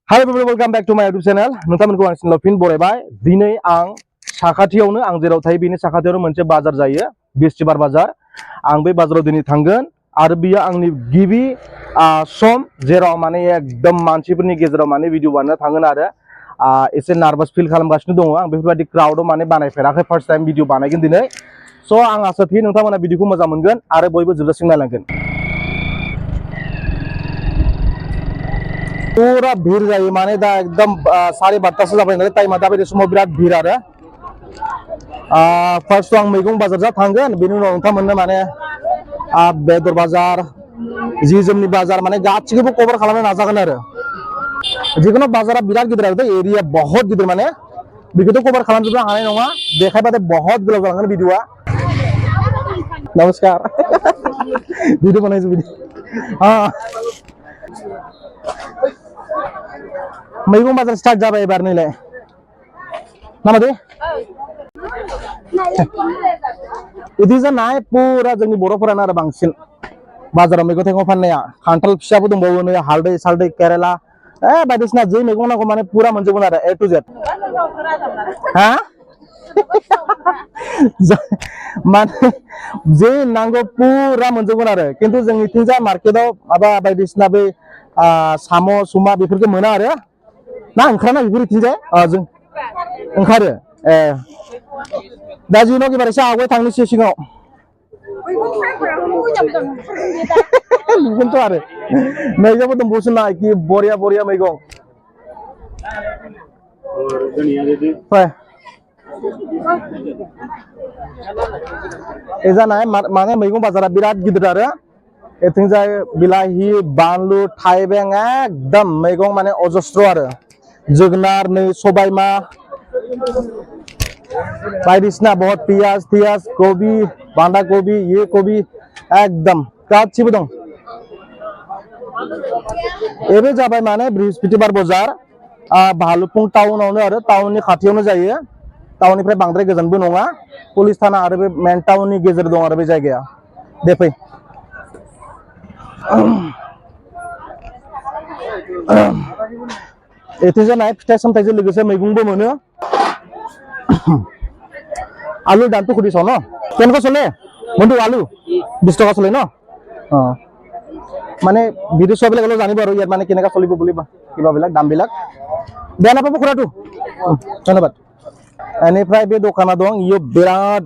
Hi everybody, welcome back to my YouTube channel. नोंथांमोनखौ आं सिनल fin बरायबाय। दिनै आं साखाथियावनो आं जेराव थायो बेनि साखाथियावनो मोनसे बाजार जायो, बिस्तिबार बाजार। आं बे बाजाराव दिनै थांगोन आरो बियो आंनि गिबि सम जेराव माने एकदम मानसिफोरनि गेजेराव माने भिडिअ बानायनो थांगोन आरो एसे नार्भास फिल खालामगासिनो दङ। आं बेफोरबायदि क्राउडआव माने बानायफेराखै, फार्स्ट टाइम भिडिअ बानायगोन दिनै। स' आं आसा थियो नोंथांमोना भिडिअखौ मोजां मोनगोन आरो बयबो जोबजासिम नायलांगोन। पूरा भीड़ जायो माने दा एकदम 12:30 जाबाय नालाय टाइमा दा बायदि समाव बिराद भीड़ आरो फार्स्ट आं मैगं बाजार जा थांगोन, बेनि उनाव नोंथांमोननो माने बेदर बाजार, जि जोमनि बाजार माने गासिखौबो कभार खालामनो नाजागोन आरो जिखुनु बाजारा बिराद गिदिर आरो एरिया बहुत गिदिर, माने बेखौथ' कभार खालामजोबनो हानाय नङा, देखायबाथाय बहुत गोलाव जालांगोन भिडिअआ। नमस्कार भिडिअ बनायছো भिडिअ मैगं बाजार स्टार्ट जाबाय एबार नैलाय नामादे बिदि जानाय पुरा जोंनि बर'फोरानो आरो बांसिन बाजाराव मैगं थाइगं फाननाया। खान्थाल फिसाबो दंबावो नै, हालदै सालदै केरेला बायदिसिना जे मैगं नांगौ माने पुरा मोनजोबगोन आरो ए टु जेड। हा माने जे नांगौ पुरा मोनजोबगोन आरो, खिन्थु जोंनिथिंजा मार्केटाव माबा बायदिसिना बै साम' सुमा बेफोरखौ मोना आरो ना ओंखारा बेफोरथिंजाय जों ओंखारो दा जिउनाव एबार एसे आवगाय थांनोसै सिगाङाव नुगोनथ' आरो मैगंबो दंबावसो ना कि बरिया बरिया मैगं जानाय माने मैगं बाजारा बिराद गिदिर आरो एथिंजाय बिलाहि बानलु थाइबें एकदम मैगं माने अजस्र आरो जोगोनार नै सबायमा बायदिसिना बहुत पियाज थियाज कबि बान्दा कबि ये कबि एकदम गासिबो दं। एबे जाबाय माने बृहस्पतिबार बाजार भालुकपुं टाउनावनो आरो टाउननि खाथियावनो जायो, टाउननिफ्राय बांद्राय गोजानबो नङा, पुलिस थाना आरो बे मेन टाउननि गेजेर दं आरो बे जायगाया। दे फै एथिंजाय नाय फिथाइ सामथाइजों लोगोसे मैगंबो मोनो। आलू दामটো সুধিছ ন কেনেকুৱা চলে বন্ধু? আলু 20 টকা চলে ন? মানে ভিডিঅ' চোৱাবিলাক অলপ জানিব আৰু ইয়াত মানে কেনেকুৱা চলিব বুলি কিবাবিলাক দামবিলাক। বেয়া নাপাব খুৰাটো, ধন্যবাদ। एनिफ्राय बे दखाना दं, इयो बिराद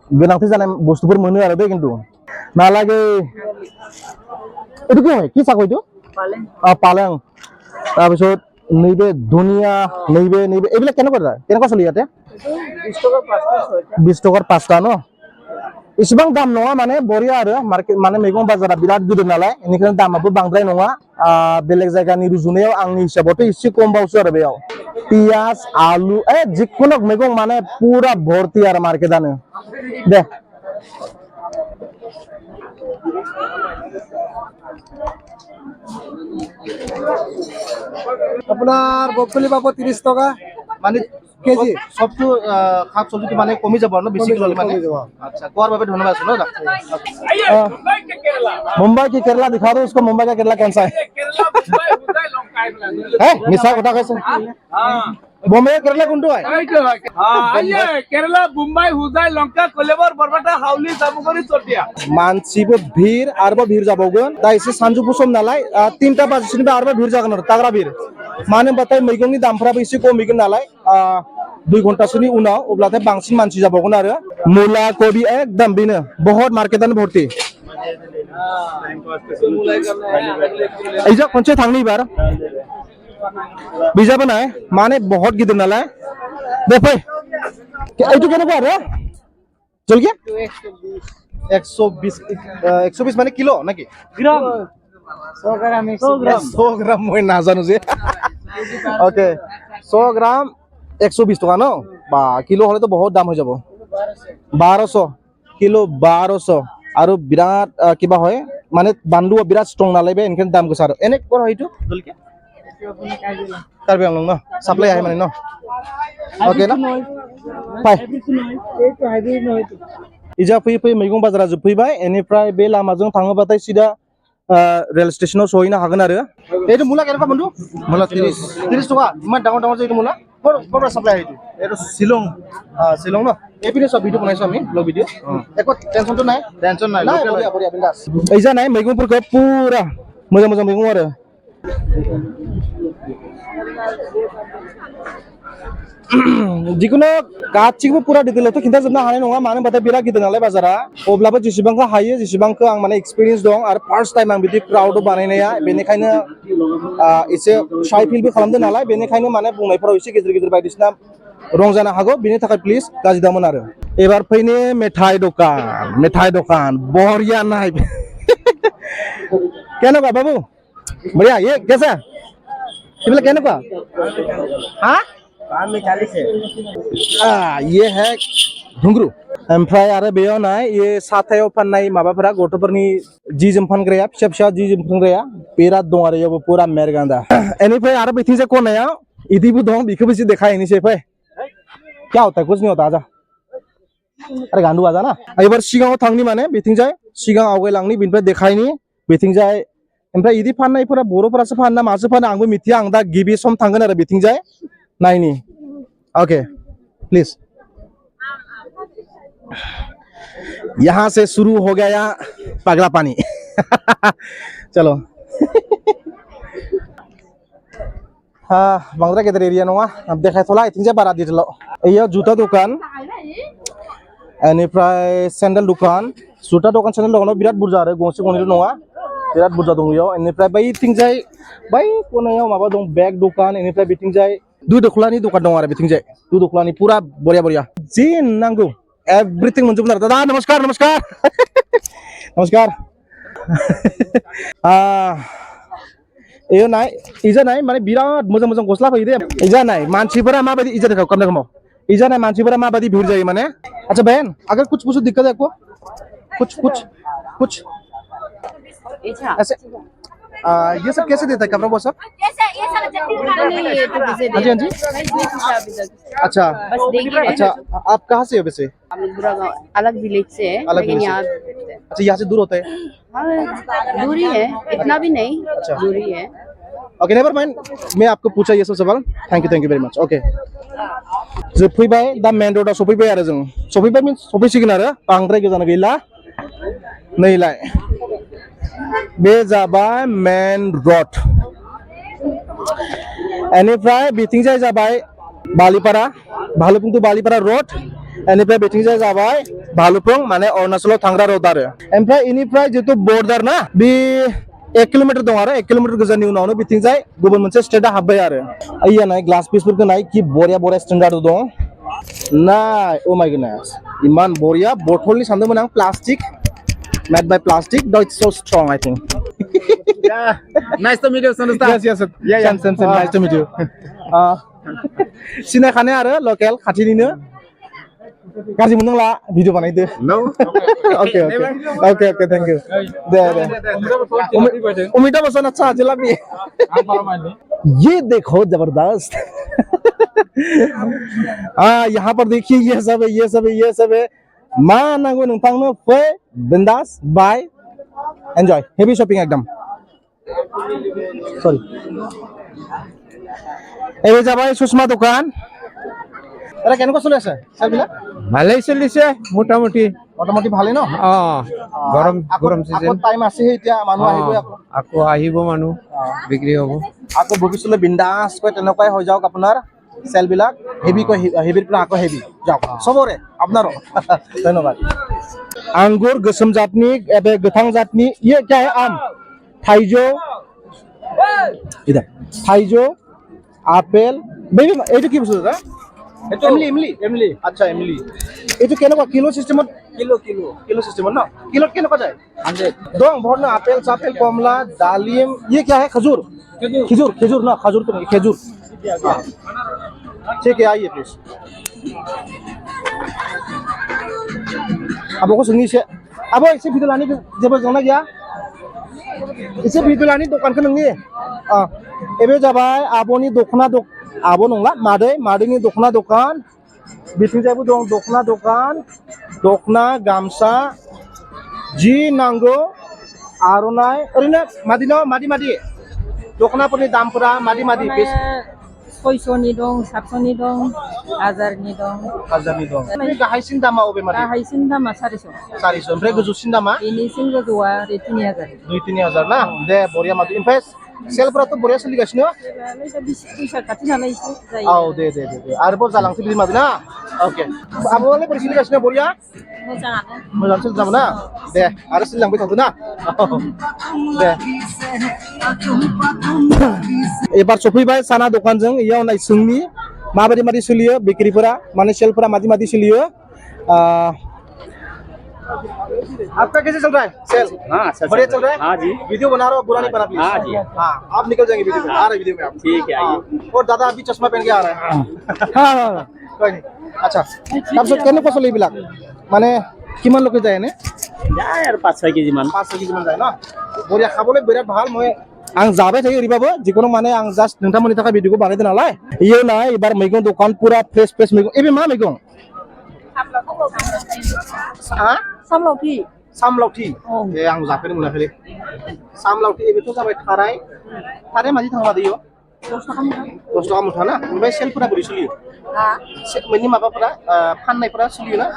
गोनांथि जानाय बुस्थुफोर मोनो आरो दे, खिन्थु नालागे এইটো কি হয়, কি শাক এইটো? পালেং। তাৰপিছত नैबे धनिया नैबे এইবিলাক কেনেকুৱা চলি ইয়াতে? 20 टकार 5टा न? इसेबां दाम नङा माने बरिया आरो मार्केट माने मैगं बाजारा बिराद गिदिर नालाय, बेनिखायनो दामाबो बांद्राय नङा। बेलेग जायगानि रुजुनायाव आंनि हिसाबावथ' एसे खमबावसो आरो बेयाव। पियाज आलु जिखुनु मैगं माने पुरा भर्ती आरो मार्केटानो। दे আপোনাৰ ব্ৰকলি পাব 30 টকা মানে কেজি। সবটো শাক চব্জিটো মানে কমি যাব ন বেছি ল'লে মানে। আচ্ছা, কোৱাৰ বাবে ধন্যবাদ আছো ন। मुंबई की केरला दिखा दो उसको, मुंबई का केरला कौन सा है? मिसा কথা কৈছে बॉम्बे केरला কোনটো হয়? केरला मुंबई हुजाय लंका कलेबर बरबाटा हावली जामुगुरि चटिया। मानसिबो भिर आरोबाव भिर जाबावगोन दा एसे सानजौफु सम नालाय 3टा बाजिसिमबो आरोबाव भिर जागोन आरो ताग्रा भिर। मानो होनबाथाय मैगंनि दामफ्राबो एसे खमिगोन नालाय 2 घन्टासोनि उनाव, अब्लाथाय बांसिन मानसि जाबावगोन आरो मुला कबि एकदम बेनो बहुत मार्केटानो भर्ती। खनसे थांनि एबार बिजाबो नाय माने बहुत गिदिर नालाय। दे फै এইটো কেনেকুৱা आरो জলকীয়া 120 মানে কিলো নাকি গ্রাম? 100 গ্রাম মই নাজানো যে। ओके 100 গ্রাম 120 টকা ন? বা কিলো হলে তো বহুত দাম হৈ যাব। 1200 কিলো 1200 আৰু বিৰাট কিবা হয় মানে বানলু বিৰাট ষ্ট্ৰং নালাগে বে, এনকে দাম গৈছে। আৰু এনে কোন হয়তো জলকীয়া কাৰ্বি আংলং ন সাপ্লাই আহে মানে ন? ओके ना फाय इजा फैयै फैयै मैगं बाजारा जोबफैबाय। एनिफ्राय बे लामाजों थाङोबाथाय सिदा रेल स्टेशनाव सहैनो हागोन आरो এইটো মূলা কেনেকুৱা বন্ধু मला 30 30 টকা ইমান ডাঙৰ ডাঙৰ যে এইটো মূলা ক'ৰ সাপ্লাই এইটো এটা শিলং শ্বিলং ন এইপিনে সব ভিডিঅ' বনাইছো আমি ব্লগ ভিডিঅ' একো টেনচনটো নাই টেনশন নাই নাই লোকেল বঢ়িয়া বঢ়িয়া बिंदास এই जा नाय मैगंफोरखौ पुरा मोजां मोजां मैगं आरो जिखुनु गासिबो पुरा डिटेलावथ' खिन्थाजोबनो हानाय नङा मानो होनबाथाय बिराद गिदिर नालाय बाजारा अब्लाबो जेसेबांखौ हायो जेसेबांखौ आं माने एक्सपिरियेन्स दं आरो फार्स्ट टाइम आं बिदि क्राउडआव बानायनाया बेनिखायनो एसे शाइ फिलबो खालामदों नालाय बेनिखायनो माने बुंनायफोराव एसे गेजेर गेजेर बायदिसिना रं जानो हागौ बेनि थाखाय प्लिज गाज्रि दामोन आरो एबार फैनि मेथाइ दखान बरिया नाय केनेকুৱা बाबू बढ़िया ये कैसा ये केनेকুৱা हाँ पान में 40 है ये है घुंगरू ओमफ्राय आरो बेयाव नाय ये साथायाव फाननाय माबाफोरा गथ'फोरनि जि जोम फानग्राया फिसा फिसा जि जोम फानग्राया बिराद दं आरो यावबो पुरा मेरगान्दा एनिफ्राय आरो बैथिंजाय खनायाव इदिबो दं बेखौबो एसे देखायनोसै फै क्या होता है कुछ नहीं होता आजा अरे गांडू आजा ना एबार सिगाङाव थांनि माने बेथिंजाय सिगां आवगायलांनि बिनिफ्राय देखायनि बेथिंजाय ओमफ्राय इदि फाननायफोरा बर'फोरासो फानना मासो फानो आंबो मिथिया आं दा गिबि सम थांगोन आरो बेथिंजाय नायनि ओके प्लीज यहाँ से शुरू हो गया पगला पानी चलो हाँ बांद्राय गेदेर एरिया नङा देखायथ'ला इथिंजाय बारा डिटेलाव इयाव जुता दखान एनिफ्राय सेन्डेल दखान जुता दखान सेन्डेल दखानाव बिराद बुरजा आरो गंसे गंनैल' नङा बिराद बुरजा दं इयाव एनिफ्राय बैथिंजाय बै खनायाव माबा दं बेग दखान एनिफ्राय बिथिंजाय दु दख्लानि दखान दं आरो बिथिंजाय दु दख्लानि पुरा बरिया बरिया जि नांगौ एभ्रिथिं मोनजोबगोन आरो दादा नमस्कार नमस्कार नमस्कार इयो नाय इजा नाय माने बिराद मोजां मोजां गस्ला फैयो दे इजा नाय मानसिफोरा माबायदि इजा देखाव कम देखो इजा नाय मानसिफोरा माबायदि भिड़ जायो माने अच्छा बहन अगर कुछ कुछ दिक्कत है आपको कुछ ऐसे ये सब कैसे देता है कपड़ा वो सब हाँ जी हाँ जी अच्छा अच्छा आप कहाँ से हो वैसे अलग विलेज से है लेकिन यहाँ अच्छा यहाँ से दूर होता है दूरी है इतना भी नहीं अच्छा। दूरी है ओके नेवर माइंड मैं आपको पूछा ये सब सवाल thank you very much okay जोबफैबाय दा मेन रोडआव सफैबाय आरो जों सफैबाय मिन्स सफैसिगोन आरो बांद्राय गोजान गैला नैलाय बे जाबाय मेन रोड एनिफ्राय बिथिंजाय जाबाय बालिपारा भालुपुं टु बालिपारा रोड एनिफ्राय बिथिंजाय जाबाय भालुपुं माने अरुणाचलाव थांग्रा रोड आरो ओमफ्राय इनिफ्राय जितु बर्डार ना बे 1 किलोमीटर दं आरो 1 किलोमीटर गोजाननि उनावनो बिथिंजाय गुबुन मोनसे स्टेटआ हाबबाय आरो आइया नाय ग्लास पिसफोरखौ नाय कि बरिया बरिया स्टेन्डार्ड दं नाय ओ माय गडनेस इमान बरिया बथलनि सानदोंमोन आं plastic made by plastic though it's so strong I think yeah nice to meet you son yes same nice to meet you सिनाय खानाय आरो लकेल खाथिनिनो गाज्रि मोनदोंला भिडिअ बानायदो no okay thank you दे अमिताभ बच्चन अच्छा जलेबी ये देखो जबरदस्त यहाँ पर देखिए ये सब है मा नांगौ नोंथांनो फै बिंदास बाय एन्जय हेभि शपिं एकदम सरि এই যাবাই সুষমা দোকান এরা কেনেকুৱা চলি আছে চালবিলাক ভালেই চলিছে মোটামুটি ভালে ন গৰম সিজন আকৌ টাইম আছে এতিয়া মানুহ আহিবই আকৌ আহিব মানুহ বিক্ৰী হ'ব আকৌ ভৱিষ্যতলৈ বিন্দাস কৈ তেনেকুৱাই হৈ যাওক আপোনাৰ सेल बिलाक हेवी को हेवी पर आको हेवी जाओ सबरे अपनारो धन्यवाद आंगुर गोसोम जातनि एबे गोथां जातनि ये क्या है आम थाइजौ इधर थाइजौ आपेल बेबी एटु की बस्तु दादा इमली अच्छा इमली एटु केनेকুৱা किलो सिस्टमत किलो सिस्टमत न किलो केनेকুৱা যায় 100 दं भरनो आपेल सापेल कमला दालिम ये क्या है खजूर ना खजूर तो नहीं खजूर ठीक है आइए प्लीज अब को सुननी से अब इसे भिडियो लाने जेबो जोंना गया इसे भिडियो लाने दुकान को नोंनि एबे जाबाय आबोनि दखना आबो नंला मादैनि दखना दखान बिथिंजायबो दं दखना गामसा जि नांगौ आर'नाइ ओरैनो मादि दख'नाफोरनि दामफोरा मादि सयस'नि दं, 700नि दं, 1000नि दं। हाजारनि दं बे गाहायसिन दामा अबे मादि गाहायसिन दामा 400। 400 ओमफ्राय गोजौसिन दामा बेनिसिम गोजौआ 3000। 2-3 हाजार ना दे बरिया मादि ओमफ्राय सेलफोराथ' बरिया सोलिगासिनो बेलाय दा बैसाग खाथि नालाय एसे जायो। औ दे आरोबाव जालांसै बिदि मादि ना अके आब'आलाय बोरै सोलिगासिनो बरिया मोजाङानो। मोजां सोलिजामोन ना दे आरो सोलिलांबाय थादो ना दे एबार सफैबाय साना दखानजों इयाव नाय सोंनि माबायदि सोलियो बिक्रिफोरा माने सेलफोरा मादि सोलियो आपका कैसे चल रहा है सेल हाँ अच्छा बढ़िया चल रहा है हाँ जी वीडियो बना रहा हूँ बुरा नहीं बना प्लीज हाँ जी। हाँ आप निकल जाएंगे वीडियो में आ रहे वीडियो में आप ठीक है आइए और दादा अभी चश्मा पहन के आ रहा है हाँ कोई नहीं अच्छा তাৰপিছত কেনেকুৱা চলে এইবিলাক মানে কিমান লোকে যায় এনে যায় আৰু 5-6 কেজি মান 5-6 কেজি মান যায় ন বঢ়িয়া খাবলৈ বিৰাট ভাল মই आं जाबाय थायो ओरैबाबो जिखुनु माने आं जास्ट नोंथांमोननि थाखाय भिडिअखौ बानायदों नालाय इयो ना एबार मैगं दखान पूरा फ्रेश मैगं एबे मा मैगं हा सामलावथि। सामलावथि ए आं जाफेरनो मोनाखैलै सामलावथि एबेथ' जाबाय थाराय मादि थांबा दैयो 10 थाखा मुथा ना ओमफ्राय सेलफोरा बोरै सोलियो मैनि माबाफोरा फाननायफोरा सोलियो ना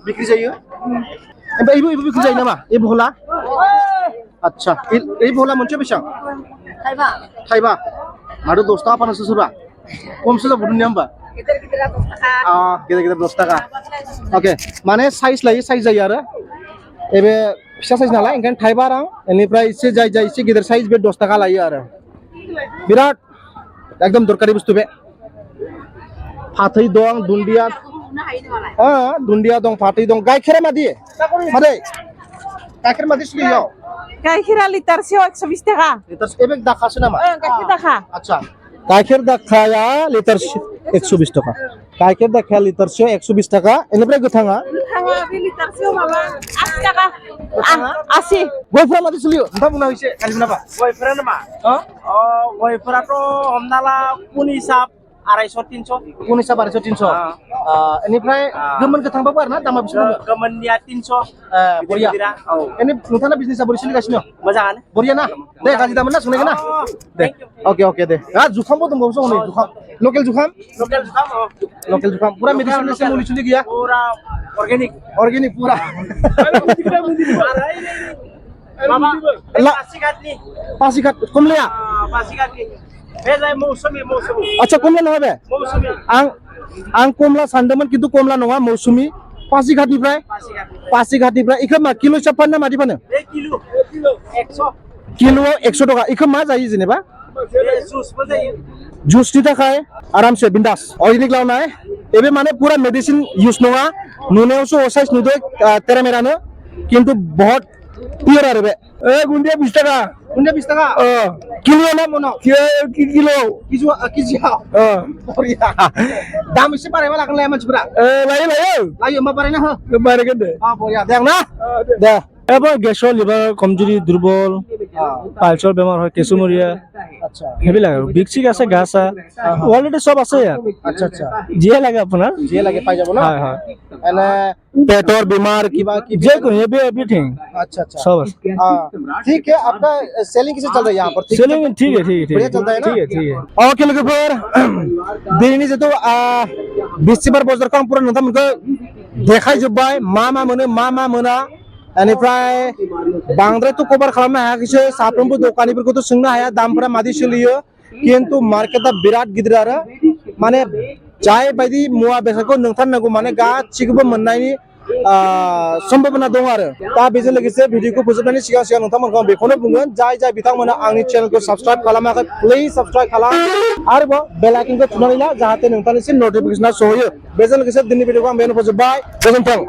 बिक्रि जायो ओमफ्राय इबो बिक्रि जायो नामा ए बहला आच्छा এই বহলা मोनसे बेसेबां थाइबा माथो 10 थाखा फानोसो सोरबा खमसो जाबावदों होमबा गेदेर 10 थाखा अके माने साइज लायै साइज जायो आरो एबे फिसा साइज नालाय ओंखायनो थाइबा रां बेनिफ्राय एसे जाय एसे गेदेर साइज बे 10 थाखा लायो आरो बिराद एकदम दरकारि बुस्थु बे फाथै दं दुन्दिया दं फाथै दं गाइखेरा मादि गाइखेर मादि सोलियो गाइखेरा लिटारसेयाव 120 थाखा। लिटार एबे दाखासो नामा गाइखेर दाखा। अच्छा गाइखेर दाखाया लिटार 120 टाका गाइखेर दाखाया लिटारसेयाव 120 टाका बेनिफ्राय गोथाङा बे लिटारसेयाव माबा 80 थाखा 80 गयफोरा मादि सोलियो नोंथां बुंना एसे गालिब नामा गयफोरा नामा गयफोराथ' हमना ला कुन हिसाब 250-300 कुन हिसाब 250-300 बेनिफ्राय गोमोन गोथांबाबो आरोना दामा बिसिबां गोमोननिया 300 बरिया औ एने नोंथाङा बिजनेसा बोरै सोलिगासिनो मोजाङानो बरिया ना दे गाज्रि दामोन ना सोंनायगोन ना दे अके दे जुखामबो दंबावो हनै जुखाम लकेल जुखाम पुरा मेडिसिन मुलि गैया पुरा अर्गेनिक पुरा माबा पासिघाट कमलाया पासिघाटनि बे जाय मौसुमि अच्छा कमला नङा बे मौसुमि आं कमला सानदोंमोन किन्तु कमला नङा मौसुमि पासिघाटनिफ्राय इखो मा किलो हिसाब फानो ना मादि फानो किलो 100 किलोआव 100 टाका इखो मा जायो जेनेबा जुसबो जायो जुसनि थाखाय आरामसे बिन्दास अर्गेनिक लावनाय एबे माने पूरा मेडिसिन यूज नङा नुनायावसो असाइज नुदो तेरामेरानो किन्तु बहुत पियर आरो बे गुन्दिया 20 टाका किलो ना मनाव किलो केजियाव बरिया दाम एसे बारायबा लागोन लाया मानसिफोरा लायो मा बारायना हो बारायगोन दे बरिया दे आं ना दे এবার গেছৰ লিভাৰ কমজুৰি দুৰ্বল পালছৰ বেমাৰ হয় কেঁচুমৰীয়া আচ্ছা সেইবিলাক আৰু বিকচিক আছে গা চা অলৰেডি সব আছে ইয়াত আচ্ছা যিয়ে লাগে আপোনাৰ যিয়ে লাগে পাই যাব না হয় এনে পেটৰ বেমাৰ কিবা কি যে কোনো एवरीथिंग अच्छा सब है ठीक है आपका सेलिंग कैसे चल रहा है यहाँ पर सेलिंग ठीक है बढ़िया चलता है ना ठीक है ओके लोगोफोर दिनैनि जितु बिस्तिबार बजारखौ आं पुरा नोंथांमोनखौ देखायजोब्बाय मा मोना बेनिफ्राय बांद्रायथ' कभार खालामनो हायाखैसो साफ्रोमबो दखानिफोरखौथ' सोंनो हाया दामफोरा मादि सोलियो किन्तु मार्केटा बिराद गिदिर आरो माने जाय बायदि मुवा बेसादखौ नोंथांनो नांगौ माने गासिखौबो मोननायनि सम्भावना दं आरो दा बेजों लोगोसे भिडिअखौ फोजोबनायनि सिगां नोंथांमोनखौ आं बेखौनो बुंगोन जाय बिथांमोना आंनि चेनेलखौ साबस्क्राइब खालामाखै प्लिज साबस्क्राइब खालाम आरोबाव बेल आइकनखौ थुनानै ला जाहाथे नोंथांनिसिम नटिफिकेसना सहैयो बेजों लोगोसे दिनैनि भिडिअखौ आं बेयावनो फोजोबबाय गोजोन्थों।